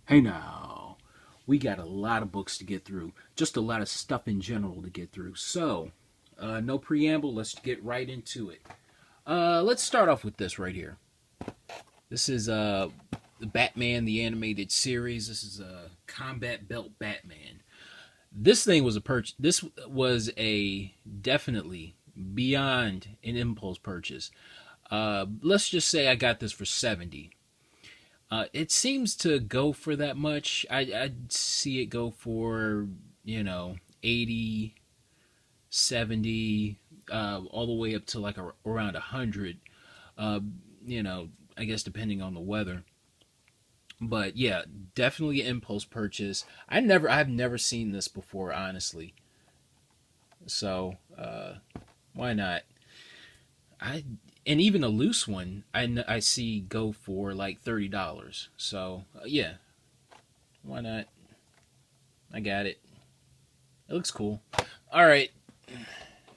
Hey now, we got a lot of books to get through, just a lot of stuff in general to get through. So, no preamble, let's get right into it. Let's start off with this right here. This is the Batman the animated series. This is a Combat Belt Batman. This thing was a purchase. This was a definitely beyond an impulse purchase. Let's just say I got this for 70. It seems to go for that much. I see it go for, 80, 70, all the way up to like around 100. Uh, I guess depending on the weather. But yeah, definitely an impulse purchase. I've never seen this before, honestly. So why not? I and even a loose one, I see go for like $30. So yeah, why not? I got it. It looks cool. All right,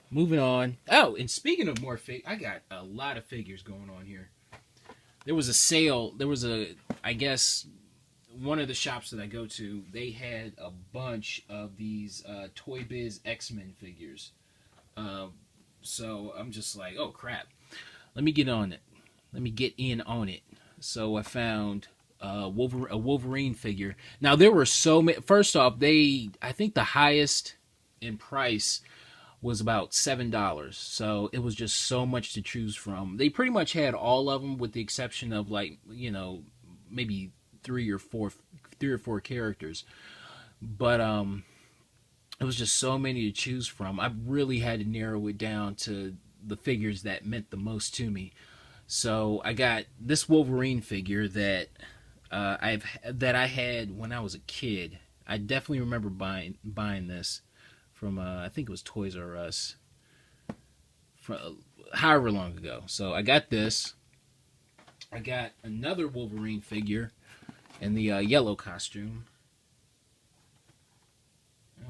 moving on. Oh, and speaking of more I got a lot of figures going on here. There was a sale. There was I guess, one of the shops that I go to, they had a bunch of these Toy Biz X-Men figures. Uh, so I'm just like, oh crap. Let me get on it. Let me get in on it. So I found a Wolverine figure. Now there were so many. First off, I think the highest in price was about $7. So it was just so much to choose from. They pretty much had all of them, with the exception of, like, maybe three or four, three or four characters. But it was just so many to choose from. I really had to narrow it down to the figures that meant the most to me. So I got this Wolverine figure that I had when I was a kid. I definitely remember buying this from I think it was Toys R Us, from however long ago. So I got this. I got another Wolverine figure in the yellow costume.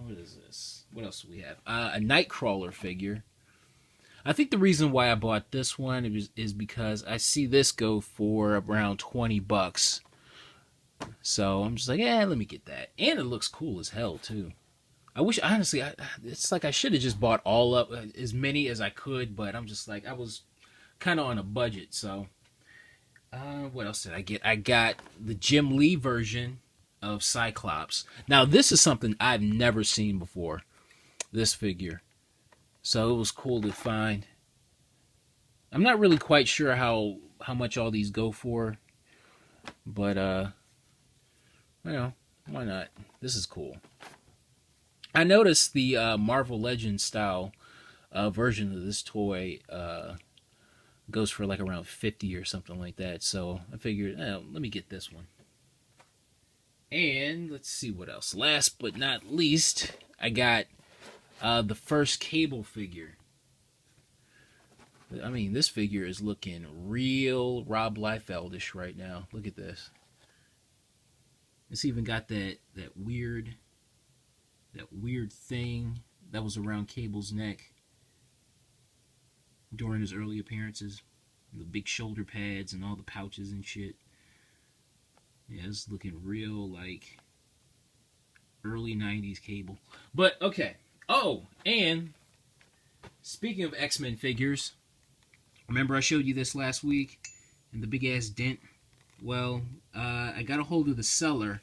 What is this? What else do we have? A Nightcrawler figure. I think the reason why I bought this one is because I see this go for around $20. So I'm just like, yeah, let me get that. And it looks cool as hell too. I wish, honestly, it's like I should have just bought all up, as many as I could, but I'm just like, I was kind of on a budget. So what else did I get? I got the Jim Lee version of Cyclops. Now this is something I've never seen before. This figure. So it was cool to find. I'm not really quite sure how much all these go for, but why not? This is cool. I noticed the Marvel Legends style version of this toy goes for like around 50 or something like that. So I figured, let me get this one. And let's see what else. Last but not least, I got the first Cable figure. I mean, this figure is looking real Rob Liefeldish right now. Look at this. It's even got that weird thing that was around Cable's neck during his early appearances. The big shoulder pads and all the pouches and shit. Yeah, it's looking real like early 90s Cable. But okay. Oh, and speaking of X-Men figures, remember I showed you this last week and the big ass dent? Well, I got a hold of the seller,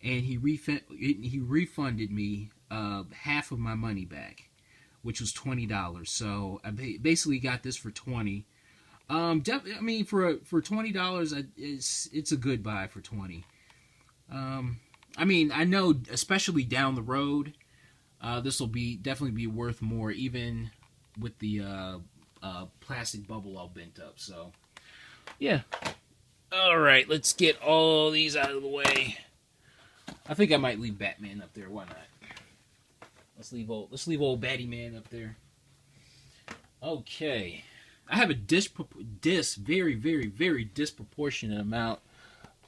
and he refunded me half of my money back, which was $20. So I basically got this for 20. I mean, for $20, it's a good buy for 20. I mean, I know, especially down the road, this will definitely be worth more, even with the plastic bubble all bent up. So yeah. All right, let's get all these out of the way. I think I might leave Batman up there. Why not? Let's leave old Batty Man up there. Okay, I have a very, very, very disproportionate amount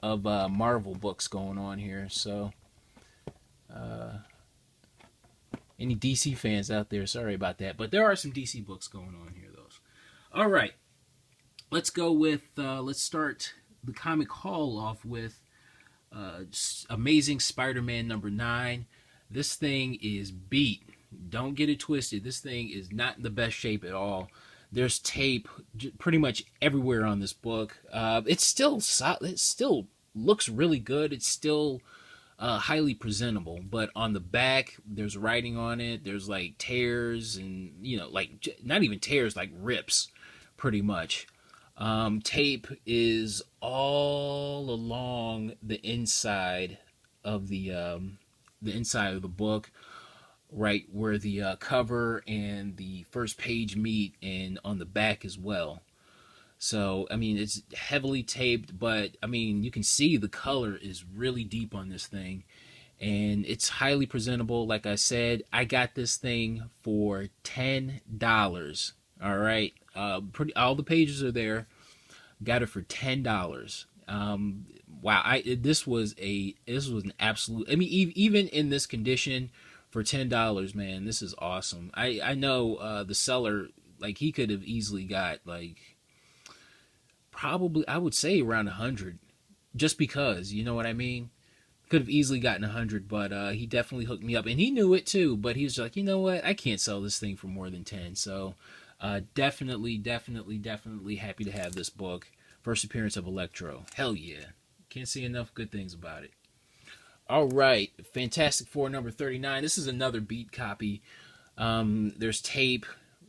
of Marvel books going on here. So, any DC fans out there, sorry about that, but there are some DC books going on here, though. All right, let's go with let's start the comic haul off with Amazing Spider-Man #9. This thing is beat. Don't get it twisted. This thing is not in the best shape at all. There's tape pretty much everywhere on this book. It's still solid. It still looks really good. It's still highly presentable. But on the back, there's writing on it. There's like tears and, like not even tears, like rips, pretty much. Tape is all along the inside of the book, right where the cover and the first page meet, and on the back as well. So, I mean, it's heavily taped, but, I mean, you can see the color is really deep on this thing, and it's highly presentable. Like I said, I got this thing for $10. All right, all the pages are there. Got it for $10. Wow, this was an absolute. I mean, even in this condition, for $10, man, this is awesome. I know the seller, like, he could have easily got, like, probably, I would say around 100, just because, you know what I mean? Could have easily gotten 100, but he definitely hooked me up, and he knew it too. But he was like, you know what? I can't sell this thing for more than 10. So, definitely happy to have this book. First appearance of Electro. Hell yeah! Can't say enough good things about it. All right, Fantastic Four #39. This is another beat copy. There's tape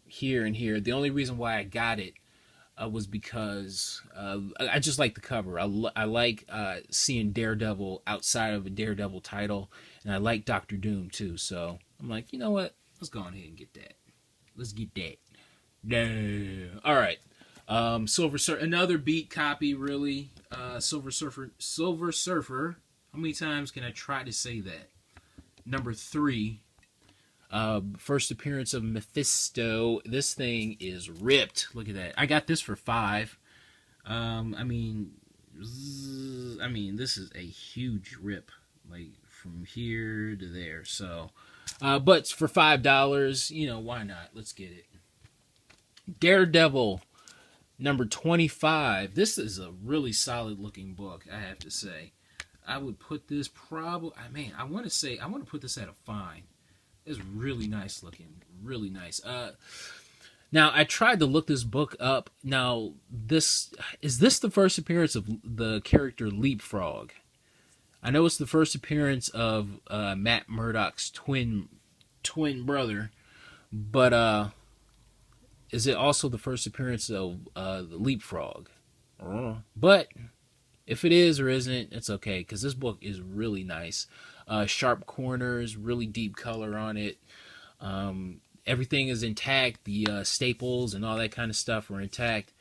here and here. The only reason why I got it was because I just like the cover. I like seeing Daredevil outside of a Daredevil title, and I like Doctor Doom too. So I'm like, you know what? Let's go on ahead and get that. Let's get that. No. All right. Silver Surfer, another beat copy, really. Silver Surfer. How many times can I try to say that? #3. First appearance of Mephisto. This thing is ripped. Look at that. I got this for $5. I mean, this is a huge rip, like from here to there. So, but for $5, why not? Let's get it. Daredevil #25. This is a really solid looking book, I have to say. I would put this probably, I want to put this at a fine. It's really nice looking, really nice. Now I tried to look this book up. Now is this the first appearance of the character Leapfrog? I know it's the first appearance of Matt Murdock's twin brother, but is it also the first appearance of the Leapfrog? But if it is or isn't, it's okay, because this book is really nice. Sharp corners, really deep color on it. Everything is intact. The staples and all that kind of stuff are intact.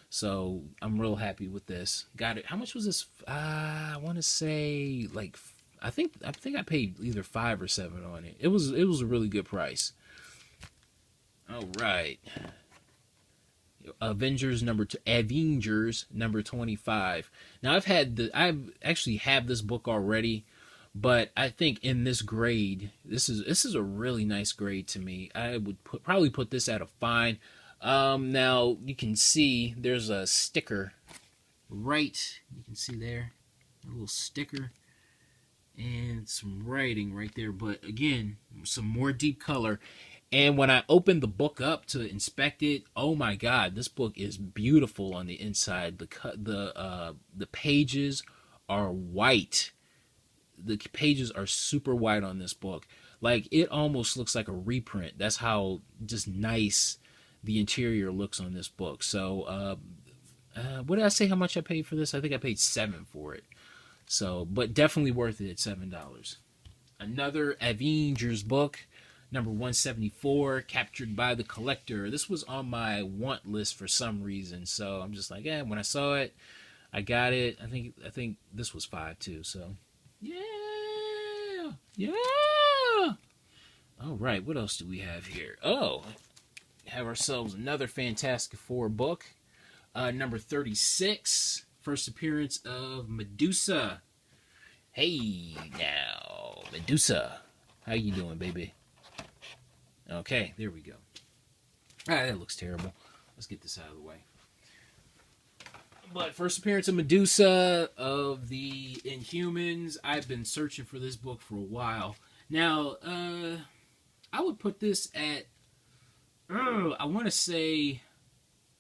So I'm real happy with this. Got it. How much was this? I want to say like I think I paid either 5 or 7 on it. It was a really good price. All right. Avengers #25. Now I actually have this book already, but I think in this grade, this is a really nice grade to me. I would probably put this at a fine. Now you can see there's a sticker, right? You can see there a little sticker and some writing right there. But again, some more deep color. And when I opened the book up to inspect it, oh my God, this book is beautiful on the inside. The pages are white. The pages are super white on this book. Like, it almost looks like a reprint. That's how just nice the interior looks on this book. So, what did I say how much I paid for this? I think I paid $7 for it. So, but definitely worth it at $7. Another Avengers book. #174, Captured by the Collector. This was on my want list for some reason, so I'm just like, when I saw it, I got it. I think this was 5 too. So, yeah. All right, what else do we have here? Oh, have ourselves another Fantastic Four book. #36, first appearance of Medusa. Hey, now, Medusa, how you doing, baby? Okay, there we go. That looks terrible. Let's get this out of the way. But first appearance of Medusa of the Inhumans. I've been searching for this book for a while. Now, I would put this at, I want to say,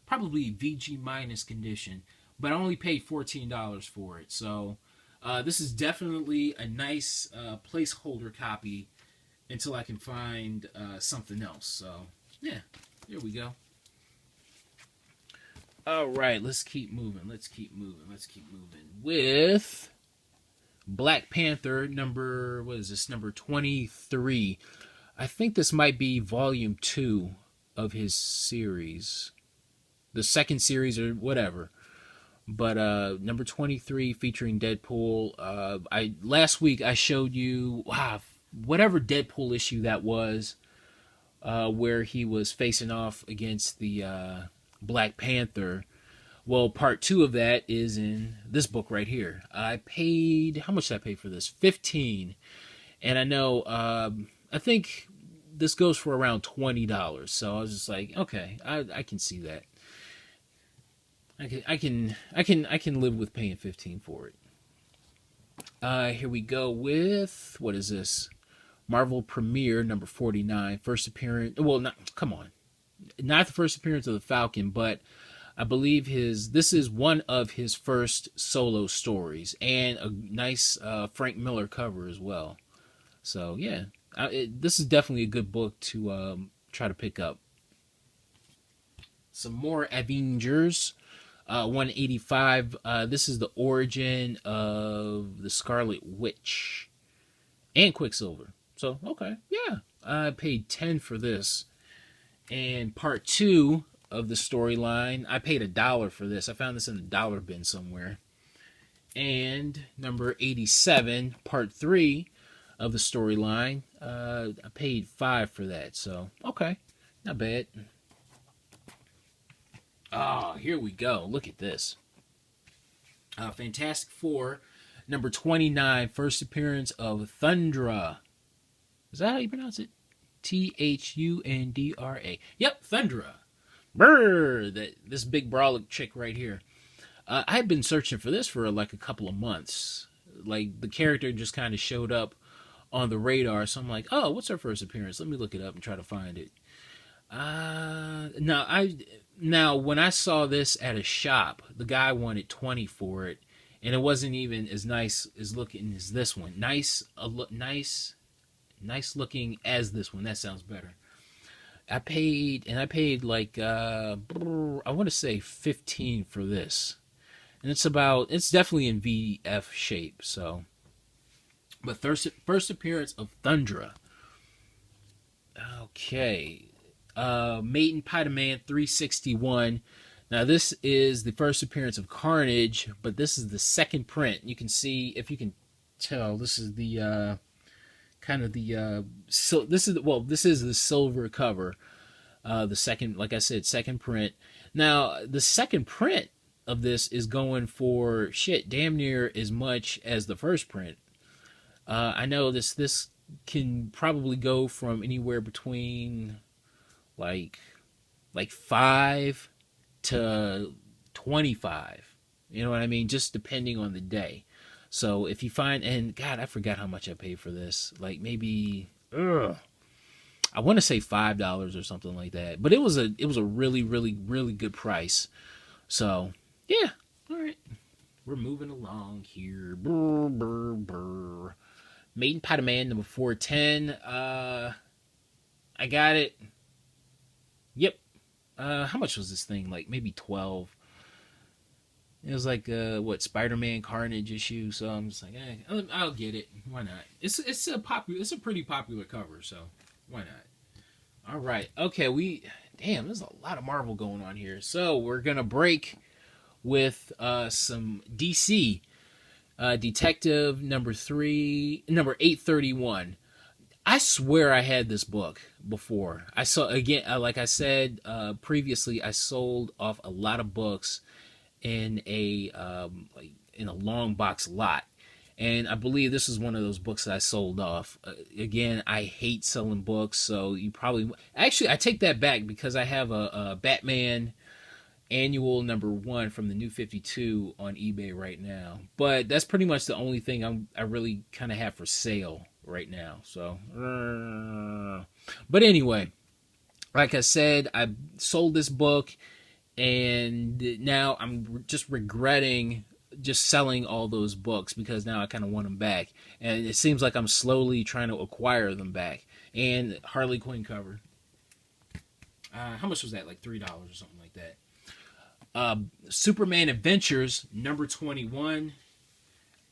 probably VG minus condition. But I only paid $14 for it. So, this is definitely a nice placeholder copy until I can find something else. So, yeah, here we go. All right, let's keep moving. Let's keep moving with Black Panther number, what is this, number 23. I think this might be volume 2 of his series, the second series or whatever. But number 23 featuring Deadpool. Last week I showed you whatever Deadpool issue that was, where he was facing off against the Black Panther. Well, part 2 of that is in this book right here. I paid, how much did I pay for this? $15. And I know, I think this goes for around $20. So I was just like, okay, I can see that. I can live with paying $15 for it. Here we go with, what is this? Marvel Premiere number 49, first appearance. Well, come on, not the first appearance of the Falcon, but I believe this is one of his first solo stories, and a nice Frank Miller cover as well. So yeah, this is definitely a good book to try to pick up. Some more Avengers. 185. This is the origin of the Scarlet Witch and Quicksilver. So, okay, yeah. I paid $10 for this. And part 2 of the storyline, I paid $1 for this. I found this in the dollar bin somewhere. And number 87, part 3 of the storyline, I paid $5 for that. So, okay, not bad. Oh, here we go. Look at this. Fantastic Four, number 29, first appearance of Thundra. Is that how you pronounce it? Thundra. Yep, Thundra. Brrr, this big brolic chick right here. I had been searching for this for like a couple of months. Like, the character just kind of showed up on the radar, so I'm like, oh, what's her first appearance? Let me look it up and try to find it. Now, when I saw this at a shop, the guy wanted $20 for it, and it wasn't even as nice as looking as this one. Nice looking as this one. That sounds better. I paid like I want to say $15 for this, and it's definitely in VF shape. So, but first appearance of Thundra. Okay. Maiden Spider-Man 361. Now this is the first appearance of Carnage, but this is the second print. You can see, if you can tell, this is the this is the silver cover. The second, like I said, second print. Now the second print of this is going for damn near as much as the first print. I know this can probably go from anywhere between like 5 to 25, you know what I mean, just depending on the day. So if you find, and God, I forgot how much I paid for this, like maybe I want to say $5 or something like that, but it was a really, really, really good price. So yeah, all right, we're moving along here. Brr, brr, brr. Maiden Spider-Man number 410. I got it. Yep. How much was this thing? Like maybe 12. It was like Spider-Man Carnage issue. So I'm just like, I'll get it. Why not? It's a pretty popular cover. So why not? All right. Okay. There's a lot of Marvel going on here. So we're gonna break with some DC. Detective number 831. I swear I had this book before. I saw, again, like I said previously, I sold off a lot of books in a long box lot, and I believe this is one of those books that I sold off. Again, I hate selling books, so you probably, actually I take that back, because I have a Batman Annual #1 from the New 52 on eBay right now. But that's pretty much the only thing I really kind of have for sale right now. So, but anyway, like I said, I sold this book, and now I'm just regretting just selling all those books because now I kind of want them back, and it seems like I'm slowly trying to acquire them back. And Harley Quinn cover. How much was that? Like $3 or something like that. Superman Adventures #21.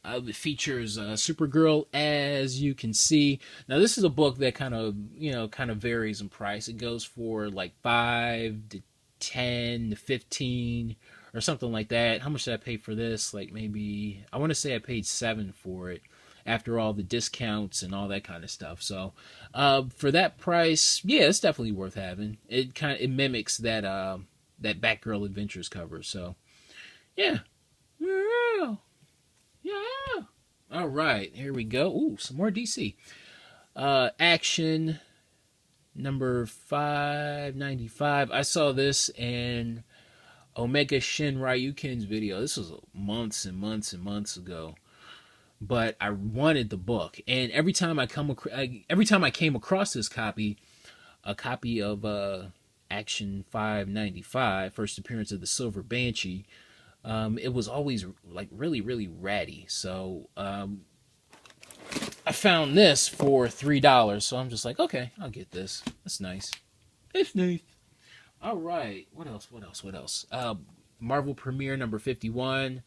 It features Supergirl, as you can see. Now, this is a book that kind of varies in price. It goes for like 5 to 10 to 15 or something like that. How much did I pay for this? Like maybe, I want to say I paid $7 for it after all the discounts and all that kind of stuff. So, for that price, yeah, it's definitely worth having. It mimics that Batgirl Adventures cover. So, yeah. Yeah. All right, here we go. Ooh, some more DC. Action number 595. I saw this in Omega Shinryuken's video. This was months and months and months ago. But I wanted the book, and every time I came across this copy, a copy of Action 595, first appearance of the Silver Banshee, it was always like really, really ratty. So I found this for $3. So I'm just like, okay, I'll get this. That's nice. It's nice. All right. What else? Marvel Premiere #51.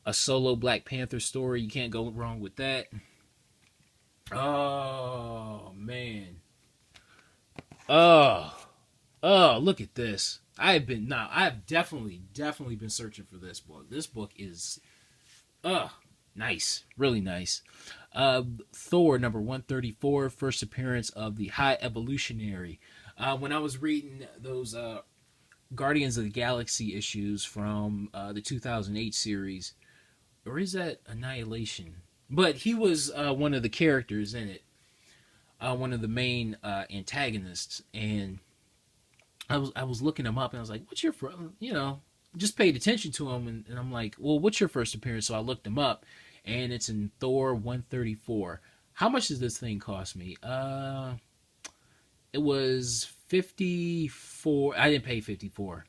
A solo Black Panther story. You can't go wrong with that. Oh, man. Oh, look at this. I've definitely been searching for this book. This book is, nice. Really nice. Thor #134, first appearance of the High Evolutionary. When I was reading those Guardians of the Galaxy issues from the 2008 series, or is that Annihilation? But he was one of the characters in it, one of the main antagonists, and I was looking him up, and I was like, "What's your just paid attention to him, and I'm like, well, what's your first appearance?" So I looked him up, and it's in Thor 134. How much does this thing cost me? It was 54. I didn't pay 54,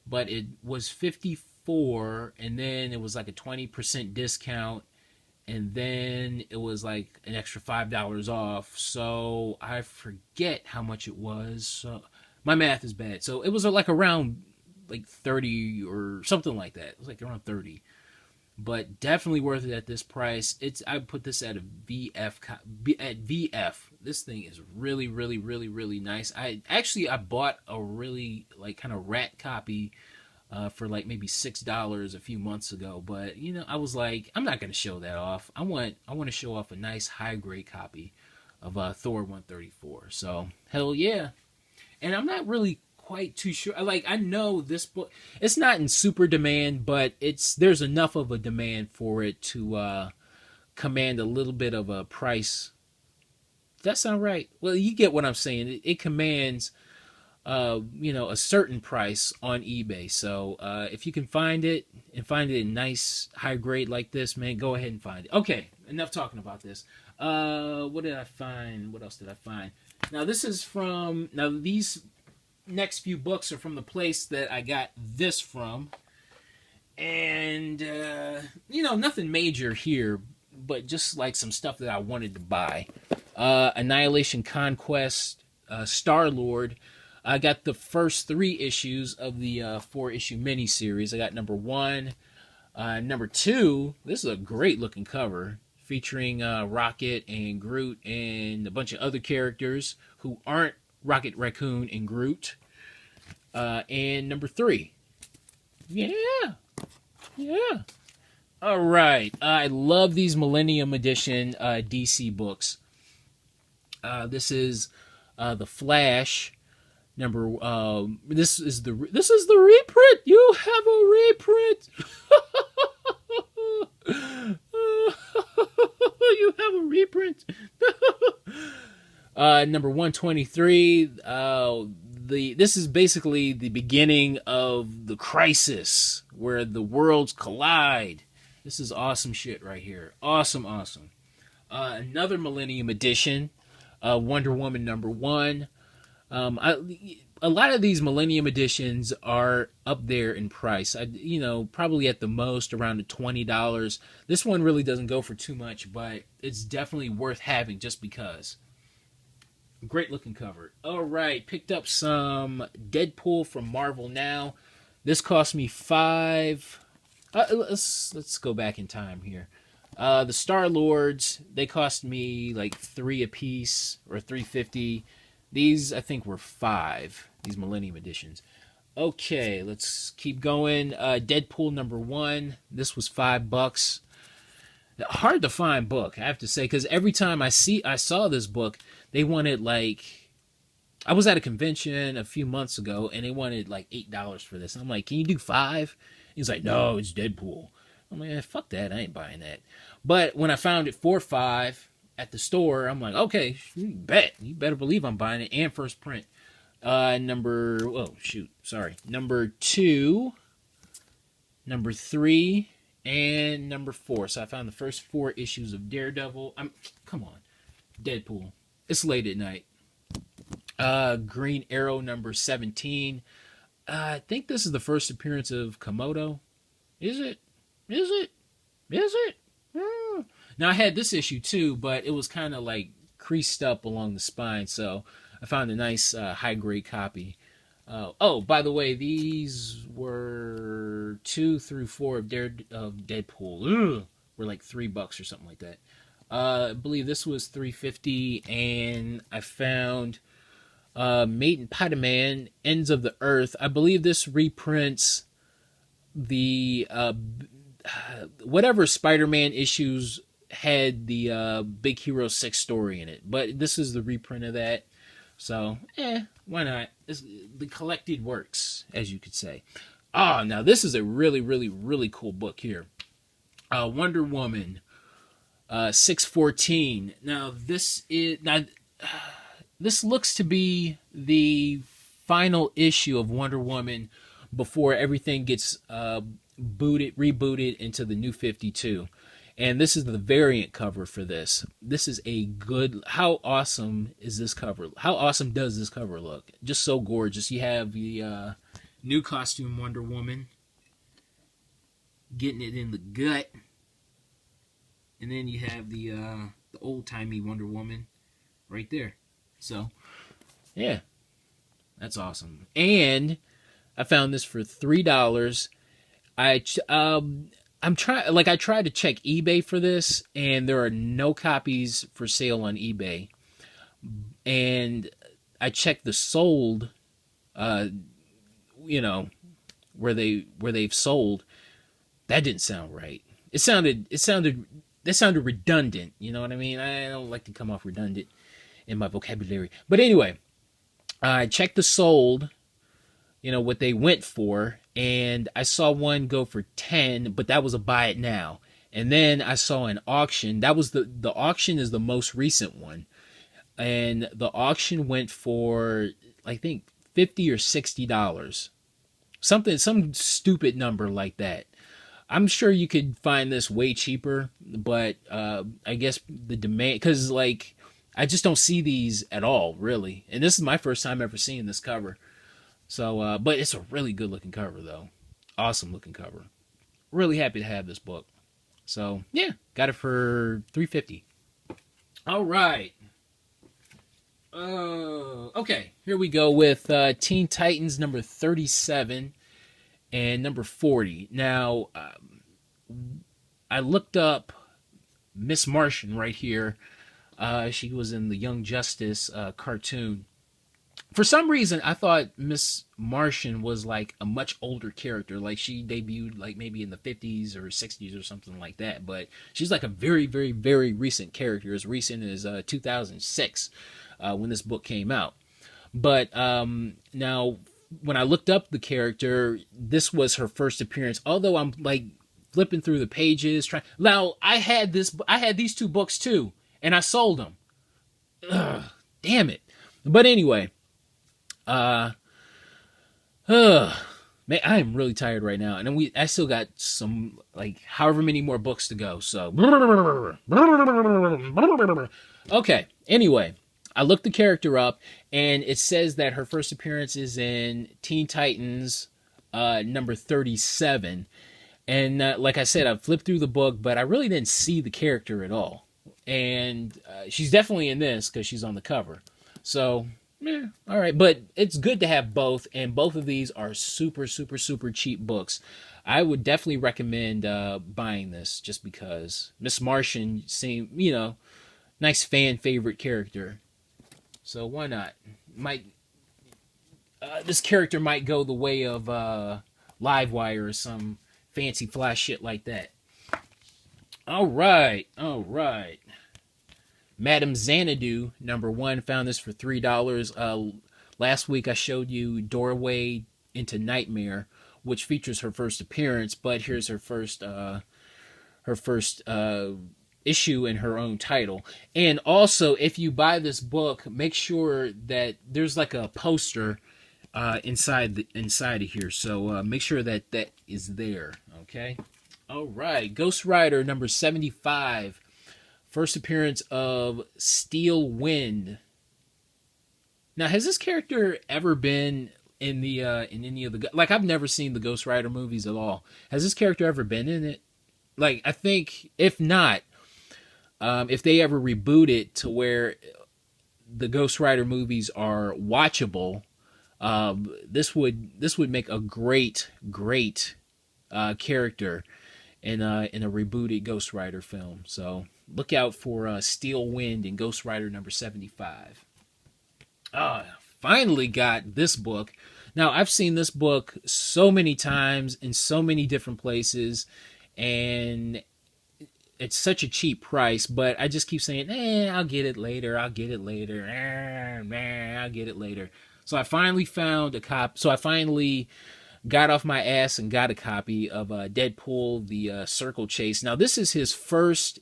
but it was 54, and then it was like a 20% discount, and then it was like an extra $5 off. So I forget how much it was. So my math is bad. So it was like around like 30 or something like that. It was like around 30. But definitely worth it at this price. I put this at a VF. At VF. This thing is really, really, really, really nice. I bought a really like kind of rat copy for like maybe $6 a few months ago. But I was like, I'm not gonna show that off. I want to show off a nice high grade copy of Thor 134. So hell yeah. And I'm not really quite too sure. Like, I know this book, it's not in super demand, but there's enough of a demand for it to command a little bit of a price. Does that sound right? Well, you get what I'm saying. It commands a certain price on eBay. So if you can find it and find it in nice high grade like this, man, go ahead and find it. Okay, enough talking about this. What did I find? What else did I find? Now these next few books are from the place that I got this from, and nothing major here, but just like some stuff that I wanted to buy. Annihilation Conquest, Star-Lord. I got the first 3 issues of the 4-issue miniseries. I got #1, #2. This is a great looking cover, featuring Rocket and Groot and a bunch of other characters who aren't Rocket Raccoon and Groot. And #3. Yeah. All right. I love these Millennium Edition DC books. This is the Flash. This is the reprint. You have a reprint. You have a reprint. #123. this is basically the beginning of the crisis where the worlds collide. This is awesome shit right here. Awesome, awesome. Another Millennium Edition, Wonder Woman #1. A lot of these Millennium Editions are up there in price. Probably at the most around the $20. This one really doesn't go for too much, but it's definitely worth having just because. Great looking cover. All right, picked up some Deadpool from Marvel Now. This cost me $5. Let's go back in time here. The Star-Lords, they cost me like $3 a piece or $3.50. These I think were $5. These Millennium Editions. Okay, let's keep going. Deadpool #1. This was $5. Hard to find book, I have to say, because every time I saw this book, they wanted like, I was at a convention a few months ago and they wanted like $8 for this. I'm like, can you do $5? He's like, no, it's Deadpool. I'm like, fuck that, I ain't buying that. But when I found it for $5 at the store, I'm like, okay, you better believe I'm buying it, and first print. Number 2, number 3, and number 4. So I found the first 4 issues of Daredevil. Come on, Deadpool. It's late at night. Green Arrow #17. I think this is the first appearance of Komodo. Is it? Now, I had this issue too, but it was kind of like creased up along the spine, so I found a nice high-grade copy. By the way, these were 2 through 4 of Deadpool. Were like $3 or something like that. I believe this was $3.50, and I found Mate and Spider-Man, Ends of the Earth. I believe this reprints the whatever Spider-Man issues had the Big Hero 6 story in it, but this is the reprint of that. So, why not? The collected works, as you could say. Now this is a really, really, really cool book here. Wonder Woman 614. Now this looks to be the final issue of Wonder Woman before everything gets rebooted into the New 52. And this is the variant cover for this. This is a good... How awesome is this cover? How awesome does this cover look? Just so gorgeous. You have the new costume Wonder Woman getting it in the gut. And then you have the old-timey Wonder Woman right there. So, yeah. That's awesome. And I found this for $3. I tried to check eBay for this, and there are no copies for sale on eBay. And I checked the sold, where they've sold. That didn't sound right. It sounded redundant. You know what I mean? I don't like to come off redundant in my vocabulary. But anyway, I checked the sold, what they went for, and I saw one go for 10, but that was a buy it now. And then I saw an auction. That was the auction is the most recent one. And the auction went for, I think, $50 or $60. Some stupid number like that. I'm sure you could find this way cheaper, but I guess the demand, because I just don't see these at all, really. And this is my first time ever seeing this cover. So, but it's a really good looking cover, though. Awesome looking cover. Really happy to have this book. So, yeah, got it for $3.50. All right. Okay, here we go with Teen Titans number 37 and number 40. Now, I looked up Miss Martian right here. She was in the Young Justice cartoon. For some reason, I thought Miss Martian was like a much older character. Like she debuted like maybe in the 50s or 60s or something like that. But she's like a very, very, very recent character. As recent as 2006 when this book came out. But now, when I looked up the character, this was her first appearance. Although I'm like flipping through the pages. Now, I had these 2 books too. And I sold them. Ugh, damn it. But anyway... Uh, man, I am really tired right now, and then I still got some like however many more books to go. So, okay. Anyway, I looked the character up, and it says that her first appearance is in Teen Titans, number 37. And like I said, I flipped through the book, but I really didn't see the character at all. And she's definitely in this because she's on the cover. So, yeah, all right. But it's good to have both, and both of these are super, super, super cheap books. I would definitely recommend buying this just because Miss Martian seemed, nice fan favorite character. So why not? Might This character might go the way of Livewire or some fancy flash shit like that. All right. Madame Xanadu, number 1, found this for $3. Last week I showed you Doorway into Nightmare, which features her first appearance, but here's her first issue in her own title. And also, if you buy this book, make sure that there's like a poster inside of here. So make sure that is there. Okay. All right. Ghost Rider number 75. First appearance of Steel Wind. Now, has this character ever been in the in any of the, like, I've never seen the Ghost Rider movies at all. Has this character ever been in it? Like, I think if not, if they ever reboot it to where the Ghost Rider movies are watchable, this would make a great character in a rebooted Ghost Rider film. So look out for Steel Wind and Ghost Rider number 75. Finally got this book. Now, I've seen this book so many times in so many different places, and it's such a cheap price, but I just keep saying, I'll get it later. I'll get it later. So I finally found a copy. So I finally got off my ass and got a copy of Deadpool, the Circle Chase. Now, this is his first,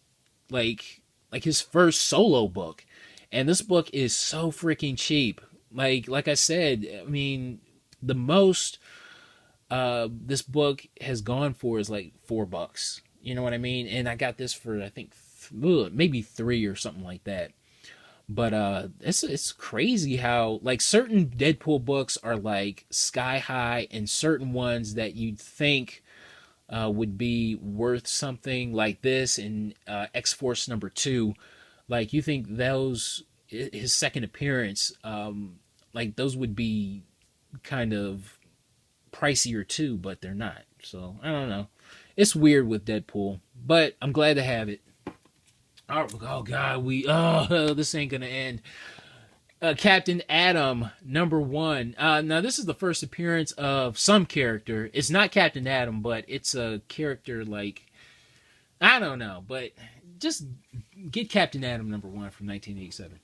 like his first solo book. And this book is so freaking cheap. Like I said, I mean, the most this book has gone for is like $4. You know what I mean? And I got this for, I think, maybe $3 or something like that. But it's crazy how, like, certain Deadpool books are like sky high, and certain ones that you'd think would be worth something like this and X-Force number 2, like, you think those, his second appearance, like, those would be kind of pricier too, but they're not. So I don't know. It's weird with Deadpool, but I'm glad to have it. Oh God, this ain't gonna end. Captain Atom number 1. Now this is the first appearance of some character. It's not Captain Atom, but it's a character like, I don't know, but just get Captain Atom number 1 from 1987.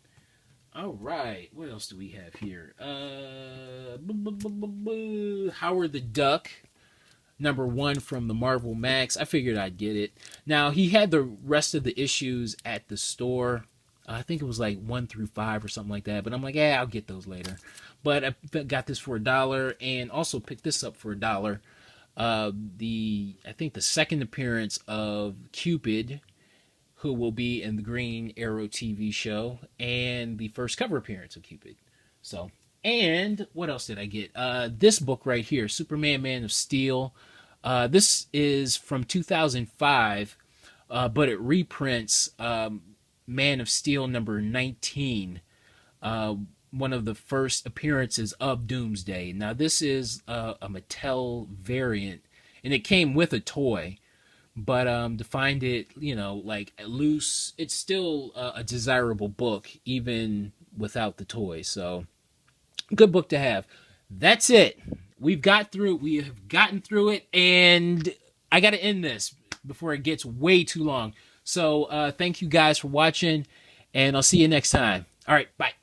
All right, what else do we have here? Howard the Duck, number 1 from the Marvel Max. I figured I'd get it. Now, he had the rest of the issues at the store. I think it was like 1 through 5 or something like that. But I'm like, I'll get those later. But I got this for $1 and also picked this up for $1. I think the second appearance of Cupid, who will be in the Green Arrow TV show, and the first cover appearance of Cupid. So, and what else did I get? This book right here, Superman Man of Steel. This is from 2005, but it reprints Man of Steel number 19, one of the first appearances of Doomsday. Now, this is a Mattel variant, and it came with a toy. But to find it, like loose, it's still a desirable book, even without the toy. So, good book to have. That's it. We have gotten through it, and I got to end this before it gets way too long. So, thank you guys for watching, and I'll see you next time. All right, bye.